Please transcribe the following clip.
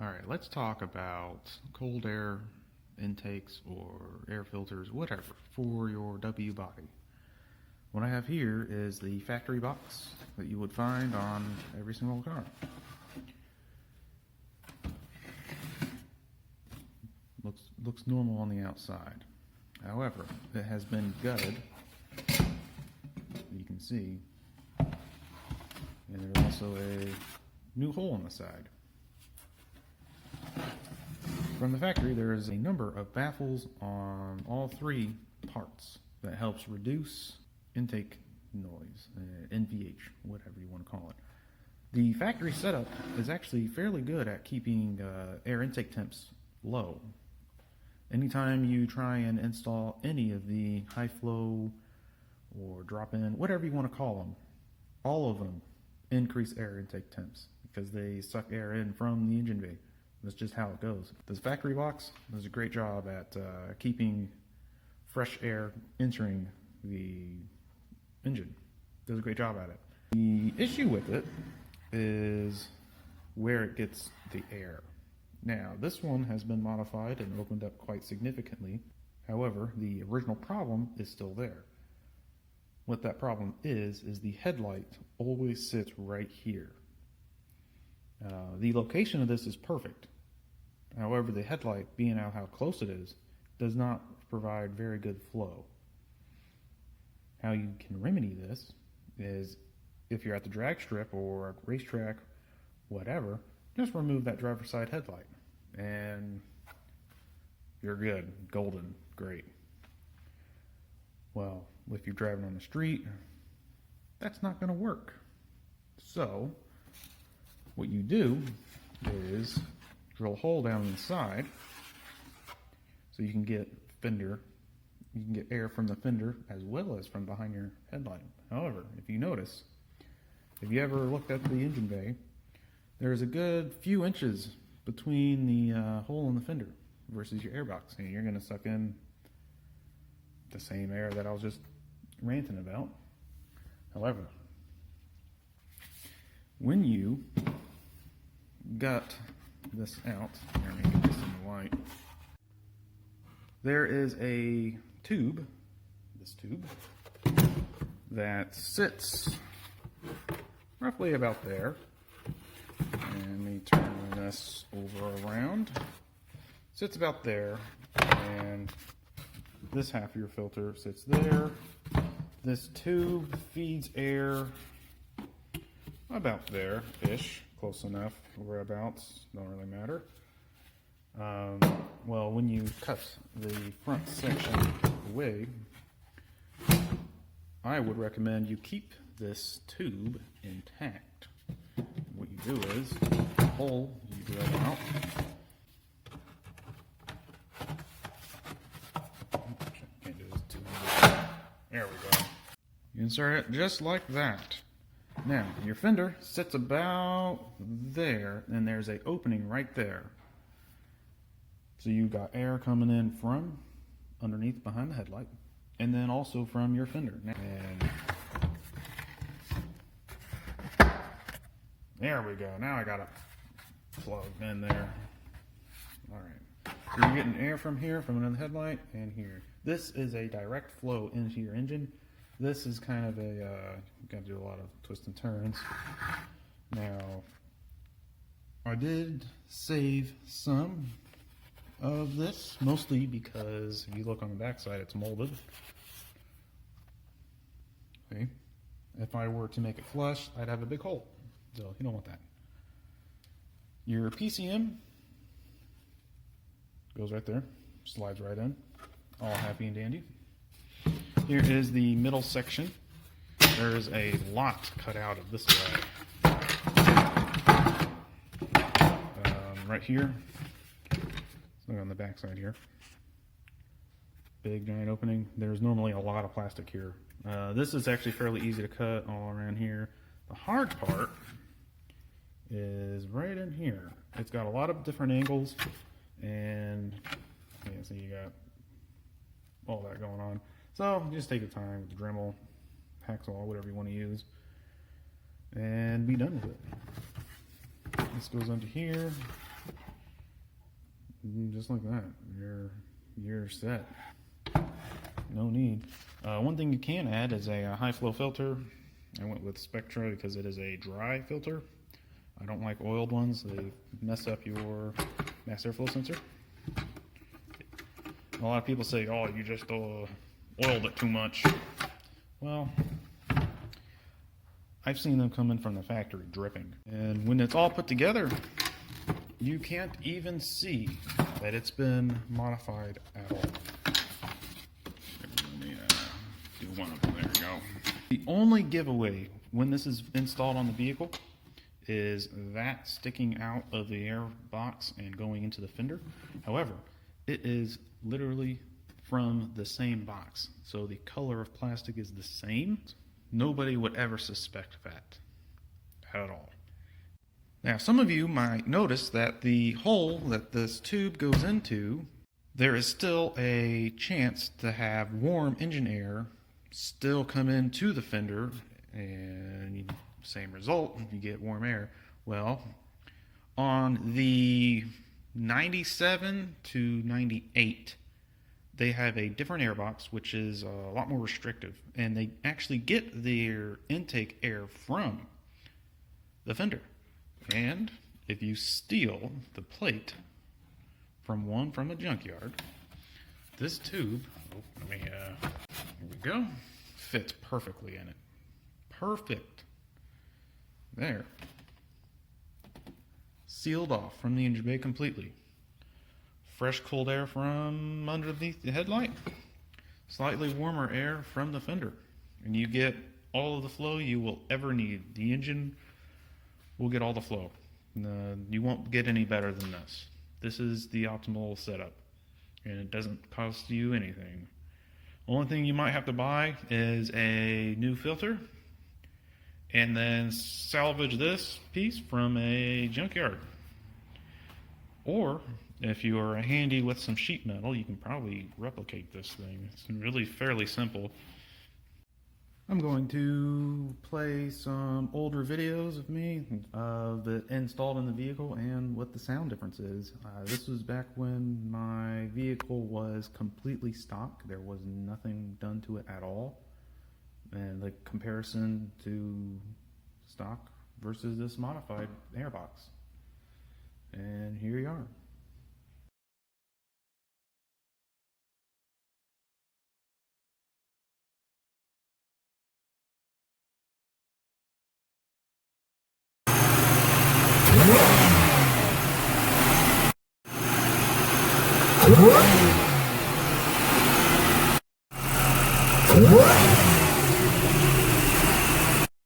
All right, let's talk about cold air intakes or air filters, whatever, for your W body. What I have here is the factory box that you would find on every single car. Looks normal on the outside. However, it has been gutted. You can see. And there's also a new hole in the side. From the factory, there is a number of baffles on all three parts that helps reduce intake noise, NVH, whatever you want to call it. The factory setup is actually fairly good at keeping air intake temps low. Anytime you try and install any of the high flow or drop in, whatever you want to call them, all of them increase air intake temps because they suck air in from the engine bay. That's just how it goes. This factory box does a great job at keeping fresh air entering the engine. Does a great job at it. The issue with it is where it gets the air. Now, this one has been modified and opened up quite significantly. However, the original problem is still there. What that problem is the headlight always sits right here. The location of this is perfect. However, the headlight, being out how close it is, does not provide very good flow. How you can remedy this is if you're at the drag strip or a racetrack, whatever, just remove that driver's side headlight and you're good, golden, great. Well, if you're driving on the street, that's not going to work. So what you do is drill a hole down inside so you can get air from the fender as well as from behind your headlight. However, if you notice, if you ever looked at the engine bay, there's a good few inches between the hole in the fender versus your airbox, and you're going to suck in the same air that I was just ranting about. However, when you gut this out, let me get this in the light, there is a tube, this tube, that sits roughly about there. And let me turn this over around. Sits about there, and this half of your filter sits there. This tube feeds air about there-ish, close enough, whereabouts, don't really matter. Well, when you cut the front section away, I would recommend you keep this tube intact. What you do is, the hole you drill out, can't do this too much. There we go. You insert it just like that. Now, your fender sits about there, and there's an opening right there. So you got air coming in from underneath behind the headlight, and then also from your fender. And there we go. Now I got it plugged in there. All right. So you're getting air from here, from another headlight, and here. This is a direct flow into your engine. This is kind of a, you got to do a lot of twists and turns. Now, I did save some of this, mostly because if you look on the back side, it's molded. See? If I were to make it flush, I'd have a big hole. So you don't want that. Your PCM goes right there, slides right in, all happy and dandy. Here is the middle section. There's a lot cut out of this way. Right here. Look on the back side here. Big giant opening. There's normally a lot of plastic here. This is actually fairly easy to cut all around here. The hard part is right in here. It's got a lot of different angles, and yeah, so you got all that going on. So just take your time with the Dremel, hacksaw, whatever you want to use, and be done with it. This goes under here. just like that. You're set. No need. One thing you can add is a high flow filter. I went with Spectra because it is a dry filter. I don't like oiled ones. They mess up your mass airflow sensor. A lot of people say, oh, you just oiled it too much. Well, I've seen them come in from the factory dripping. And when it's all put together, you can't even see that it's been modified at all. Let me do one of them. There we go. The only giveaway when this is installed on the vehicle is that sticking out of the air box and going into the fender. However, it is literally from the same box. So the color of plastic is the same. Nobody would ever suspect that at all. Now, some of you might notice that the hole that this tube goes into, there is still a chance to have warm engine air still come into the fender, and same result, you get warm air. Well, on the 97 to 98, they have a different air box, which is a lot more restrictive, and they actually get their intake air from the fender. And if you steal the plate from a junkyard, this tube, here we go, fits perfectly in it. Perfect. There. Sealed off from the engine bay completely. Fresh cold air from underneath the headlight. Slightly warmer air from the fender. And you get all of the flow you will ever need. The engine will get all the flow. You won't get any better than this. This is the optimal setup. And it doesn't cost you anything. Only thing you might have to buy is a new filter. And then salvage this piece from a junkyard. Or if you are handy with some sheet metal, you can probably replicate this thing. It's really fairly simple. I'm going to play some older videos of me of it installed in the vehicle and what the sound difference is. This was back when my vehicle was completely stock. There was nothing done to it at all. And the comparison to stock versus this modified airbox. And here you are. What?